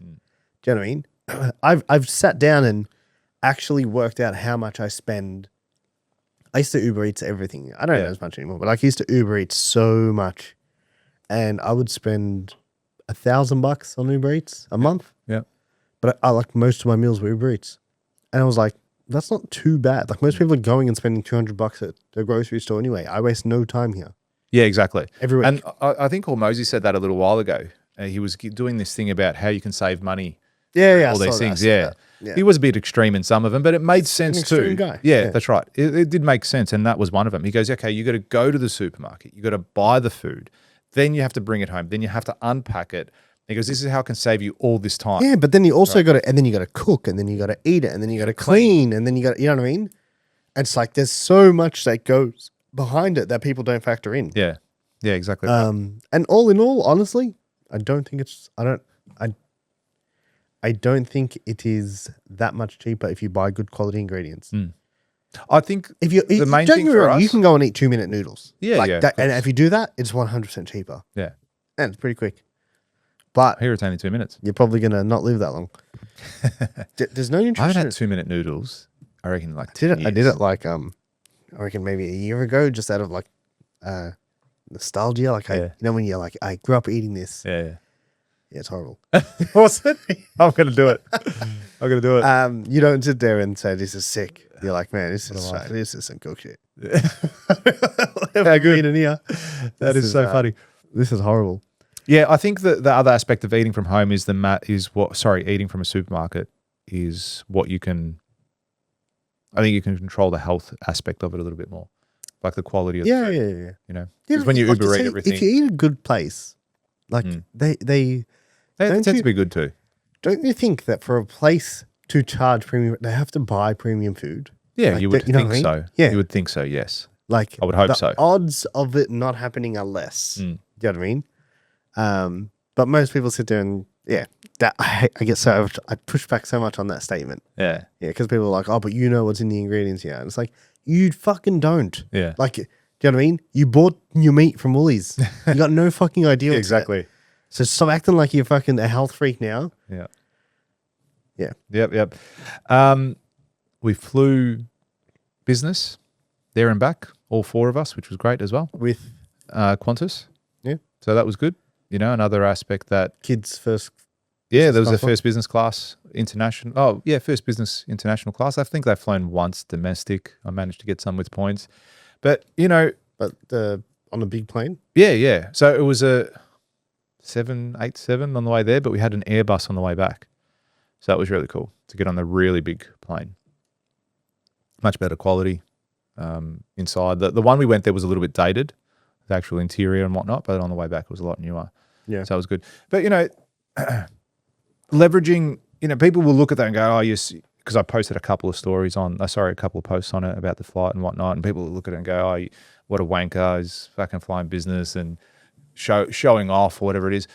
Mm. Do you know what I mean? I've sat down and actually worked out how much I spend. I used to Uber Eats everything. I don't know as much anymore, but I used to Uber Eats so much, and I would spend $1,000 on Uber Eats a month. Yeah. But I like most of my meals were Uber Eats, and I was like, that's not too bad. Like most people are going and spending $200 at the grocery store anyway. I waste no time here. Yeah, exactly. Every week. And I think Hormozi said that a little while ago. He was doing this thing about how you can save money. Yeah, all these things. Yeah. He was a bit extreme in some of them, but it made sense an extreme too. guy. Yeah, that's right. It did make sense, and that was one of them. He goes, okay, you got to go to the supermarket, you got to buy the food, then you have to bring it home, then you have to unpack it. He goes, this is how it can save you all this time. Yeah, but then you also got to, and then you got to cook, and then you got to eat it, and then you got to clean, and then you got, you know what I mean? And it's like there's so much that goes behind it that people don't factor in. Yeah, exactly. And all in all, honestly, I don't think it is that much cheaper if you buy good quality ingredients. I think If you the main don't thing get me for wrong, us, you can go and eat 2-minute noodles. Yeah, that, and if you do that, it's 100% cheaper. Yeah, And it's pretty quick. But here it's only 2 minutes. you're probably gonna not live that long. There's no nutrition. I haven't had 2-minute noodles. I reckon like I did it like I reckon maybe a year ago, just out of like nostalgia. Like you know when you're like, I grew up eating this. Yeah. Yeah, it's horrible. What's it? I'm gonna do it. I'm gonna do it. You don't sit there and say this is sick. You're like, man, this is some cool shit. How good in here. That is so funny. This is horrible. Yeah, I think that the other aspect of eating from home is eating from a supermarket is what you can. I think you can control the health aspect of it a little bit more, like the quality of the food. Yeah. You know, because when you Uber eat everything, if you eat a good place, like they tend to be good too. Don't you think that for a place to charge premium, they have to buy premium food? Yeah, like you would think I mean? so. Yeah, you would think so. Yes, like I would hope the so. Odds of it not happening are less. Do you know what I mean? But most people sit there and that I get so I push back so much on that statement. Yeah, because people are like, oh, but you know what's in the ingredients here, and it's like you fucking don't. Yeah, like, do you know what I mean? You bought your meat from Woolies. You got no fucking idea. Exactly. So stop acting like you're fucking a health freak now. Yeah. Yep. We flew business there and back, all 4 of us, which was great as well. With Qantas. Yeah. So that was good. You know, another aspect that kids first. Yeah, there was a first business class international. Oh, yeah, first business international class. I think they've flown once domestic. I managed to get some with points. But, you know. But on a big plane? Yeah. So it was a 787 on the way there, but we had an Airbus on the way back. So that was really cool to get on the really big plane. Much better quality inside. The one we went there was a little bit dated, the actual interior and whatnot, but on the way back it was a lot newer. Yeah. So it was good. But, you know, leveraging, you know, people will look at that and go, oh, yes, because I posted a couple of posts on it about the flight and whatnot, and people will look at it and go, oh, what a wanker, he's fucking flying business and showing off or whatever it is.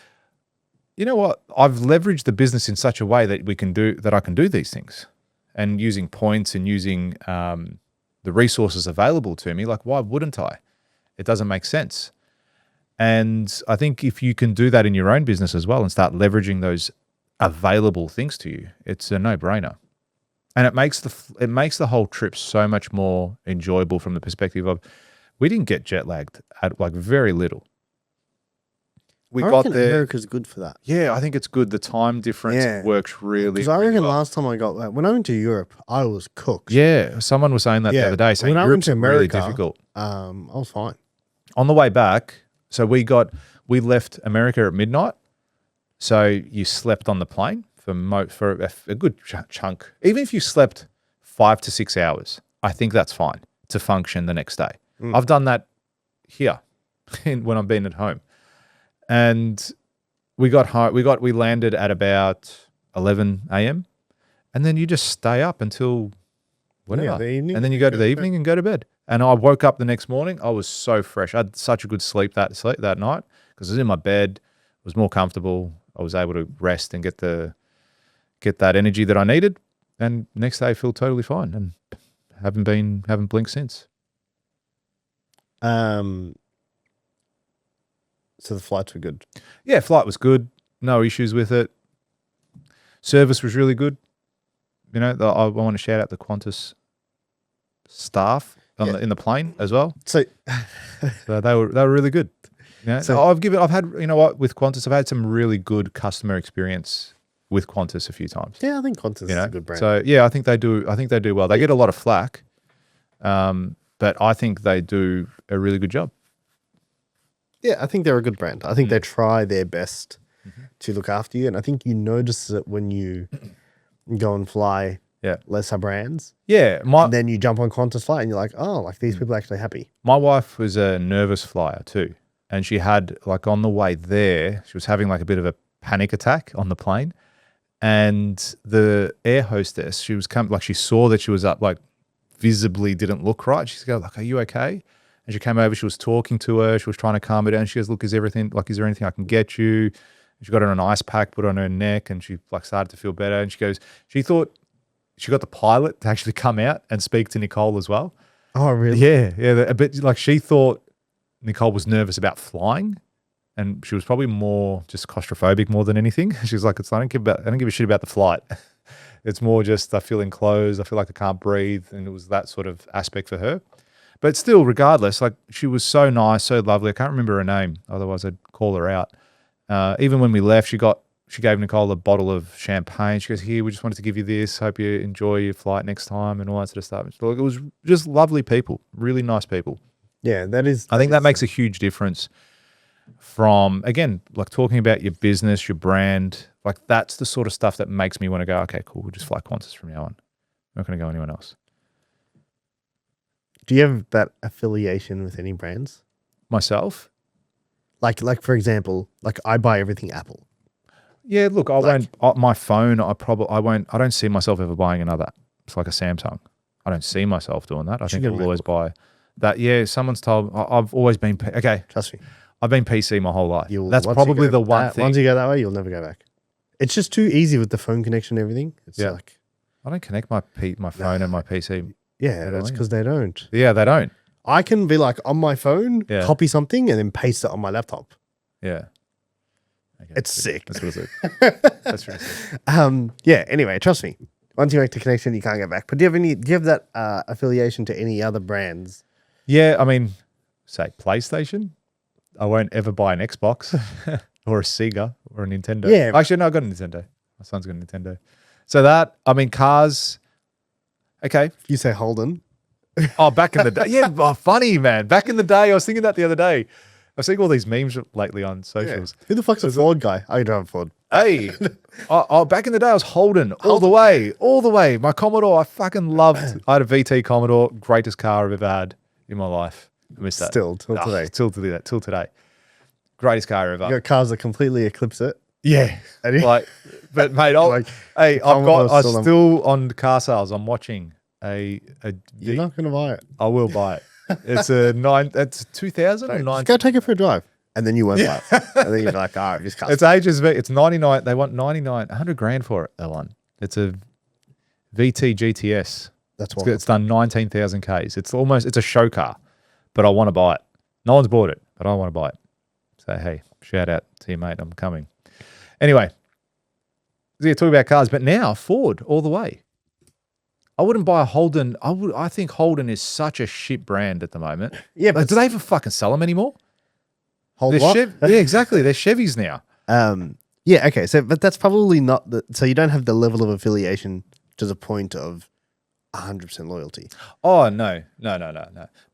You know what? I've leveraged the business in such a way that I can do these things, and using points and using the resources available to me. Like, why wouldn't I? It doesn't make sense. And I think if you can do that in your own business as well and start leveraging those available things to you, it's a no-brainer. And it makes the whole trip so much more enjoyable from the perspective of we didn't get jet lagged at like very little. We got there. America's good for that. Yeah, I think it's good. The time difference works really. Because I reckon last time I got when I went to Europe, I was cooked. Yeah, someone was saying that the other day. Saying when I went to America, really difficult. I was fine. On the way back, so we left America at midnight. So you slept on the plane for a good chunk. Even if you slept 5 to 6 hours, I think that's fine to function the next day. I've done that here when I've been at home. And we landed at about 11 a.m. and then you just stay up until whatever. The evening. And then you go to the evening and go to bed. And I woke up the next morning. I was so fresh. I had such a good sleep that night because I was in my bed. It was more comfortable. I was able to rest and get that energy that I needed. And next day I feel totally fine and haven't blinked since. So the flights were good. Yeah, flight was good. No issues with it. Service was really good. You know, I want to shout out the Qantas staff in the plane as well. So, So they were really good. You know, So- I've had, you know what, with Qantas, I've had some really good customer experience with Qantas a few times. yeah, I think Qantas is You know, a good brand. so yeah, I think they do well. They get a lot of flack, but I think they do a really good job. Yeah, I think they're a good brand. I think they try their best to look after you. And I think you notice it when you go and fly Yeah. lesser brands. Yeah, And then you jump on Qantas flight and you're like, oh, like these people are actually happy. my wife was a nervous flyer too, and she had, like, on the way there, she was having like a bit of a panic attack on the plane, and the air hostess, she saw that she was up, like, visibly didn't look right. She's go like, "Are you okay?" And she came over. She was talking to her. She was trying to calm her down. She goes, "Look, is there anything I can get you?" And she got her an ice pack, put it on her neck, and she, like, started to feel better. And she goes, she thought she got the pilot to actually come out and speak to Nicole as well. Oh, really? Yeah, a bit, like, she thought Nicole was nervous about flying, and she was probably more just claustrophobic more than anything. She was like, I don't give a shit about the flight. It's more just I feel enclosed. I feel like I can't breathe, and it was that sort of aspect for her. But still, regardless, like, she was so nice, so lovely. I can't remember her name, otherwise I'd call her out. Even when we left, she gave Nicole a bottle of champagne. She goes, "Here, we just wanted to give you this. Hope you enjoy your flight next time," and all that sort of stuff. So, it was just lovely people, really nice people. Yeah, that is. I think that makes a huge difference from, again, like, talking about your business, your brand. Like, that's the sort of stuff that makes me want to go, okay, cool, we'll just fly Qantas from now on. I'm not going to go anyone else. Do you have that affiliation with any brands? Myself? Like for example, like I buy everything Apple. Yeah, look, my phone, I don't see myself ever buying another. It's like a Samsung. I don't see myself doing that. I think I'll always buy that. Yeah, someone's told, I've always been, okay. Trust me. I've been PC my whole life. That's Once probably you go the one that- thing. Once you go that way, you'll never go back. It's just too easy with the phone connection and everything. It's Yeah. like, I don't connect my phone and my PC. yeah, that's because they don't. Yeah, they don't. I can be like on my phone, Yeah. copy something, and then paste it on my laptop. Yeah. Okay, It's sick. That's really sick. That's really sick. Yeah. Anyway, trust me. Once you make the connection, you can't go back. But do you have that affiliation to any other brands? Yeah, I mean, say PlayStation. I won't ever buy an Xbox or a Sega or a Nintendo. Yeah. Actually, no, I got a Nintendo. My son's got a Nintendo. So that, I mean, cars. Okay. You say Holden. Oh, back in the day. Yeah, funny, man. Back in the day, I was thinking that the other day. I've seen all these memes lately on socials. Who the fuck's a Ford guy? I drive a Ford. Hey, back in the day, I was Holden all the way. My Commodore, I fucking loved. I had a VT Commodore, greatest car I've ever had in my life. I miss that. Still, till today. Till today. Greatest car ever. You got cars that completely eclipse it. Yeah. And you- Like, but mate, Like, I'm still still on car sales. I'm watching a You're not going to buy it. I will buy it. It's it's 2000 or Just 9. go take it for a drive. And then you won't buy it. And then you're like, all right, just cut. It's ages. It's 99. They want 100 grand for it. That one. It's a VT GTS. That's what. It's done 19,000 Ks. It's a show car, but I want to buy it. No one's bought it, but I want to buy it. So, hey, shout out to you, mate. I'm coming. Anyway, so yeah, talk about cars, but now Ford all the way. I wouldn't buy a Holden. I think Holden is such a shit brand at the moment. Yeah, Like, but do they even fucking sell them anymore? hold They're what? yeah, exactly. They're Chevys now. Yeah, okay. So, but that's probably not so you don't have the level of affiliation to the point of 100% loyalty. Oh, no.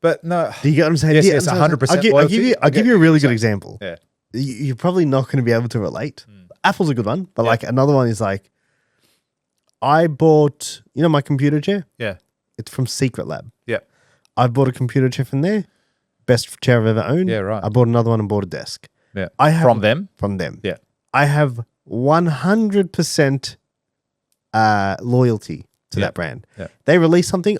But no. Do you get what I'm saying? Yes, Yeah, yes, I'm saying- 100% I'll give you loyalty. a really good example. Yeah. You're probably not going to be able to relate. Apple's a good one, but like another one is like, I bought, my computer chair? Yeah. It's from Secret Lab. Yeah. I bought a computer chair from there. Best chair I've ever owned. Yeah, right. I bought another one and bought a desk. Yeah. I have From them? From them. Yeah. I have 100% loyalty to Yeah. that brand. Yeah. They release something,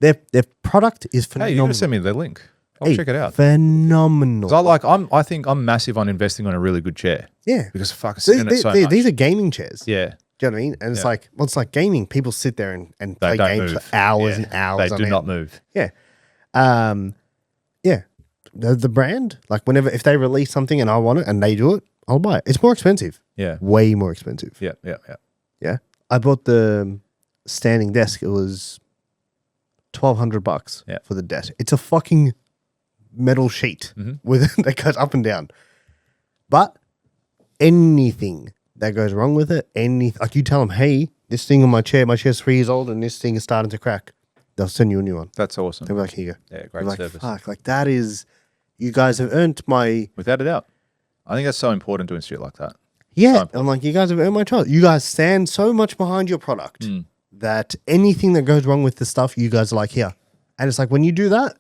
their product is Hey, phenomenal. you gotta send me the link. I'll check it out. Phenomenal. 'Cause I think I'm massive on investing on a really good chair Yeah. because fuck, I sit in it so much. These are gaming chairs. Yeah. Do you know what I mean? And it's Yeah. like, it's like gaming. People sit there and They play don't games move. for hours Yeah. and hours. They on do end. not move. Yeah. Yeah. The brand, like if they release something and I want it and they do it, I'll buy it. It's more expensive. Yeah. Way more expensive. Yeah. Yeah. I bought the standing desk. It was $1,200 Yeah. for the desk. It's a fucking metal sheet with that goes up and down. But anything that goes wrong with it, like you tell them, hey, this thing on my chair's 3 years old and this thing is starting to crack. They'll send you a new one. That's awesome. They'll be like, here you go. Yeah, great like, service. Fuck, like that is, you guys have earned my... Without a doubt. I think that's so important doing shit like that. Yeah, I'm like, you guys have earned my trust. You guys stand so much behind your product that anything that goes wrong with the stuff, you guys are like, here. And it's like, when you do that,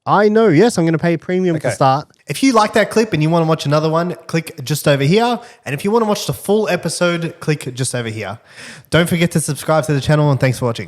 I know, yes, I'm going to pay premium to start. If you like that clip and you want to watch another one, click just over here. And if you want to watch the full episode, click just over here. Don't forget to subscribe to the channel, and thanks for watching.